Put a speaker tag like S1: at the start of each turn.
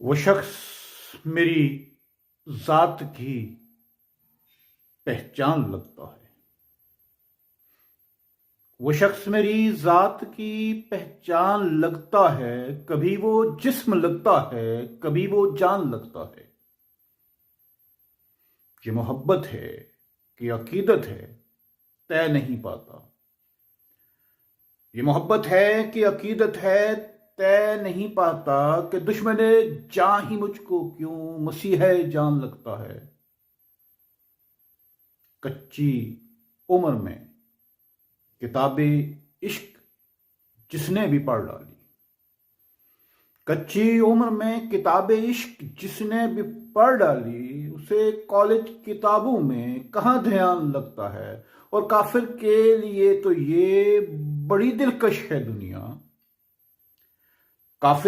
S1: वो शख्स मेरी जात की पहचान लगता है। वो शख्स मेरी जात की पहचान लगता है। कभी वो जिस्म लगता है, कभी वो जान लगता है। ये मोहब्बत है कि अकीदत है, तय नहीं पाता। ये मोहब्बत है कि अकीदत है, तय नहीं पाता। कि दुश्मने जान ही मुझको क्यों मसीहा जान लगता है। कच्ची उम्र में किताबें इश्क जिसने भी पढ़ डाली। कच्ची उम्र में किताबें इश्क जिसने भी पढ़ डाली, उसे कॉलेज किताबों में कहाँ ध्यान लगता है। और काफिर के लिए तो ये बड़ी दिलकश है दुनिया। काफिर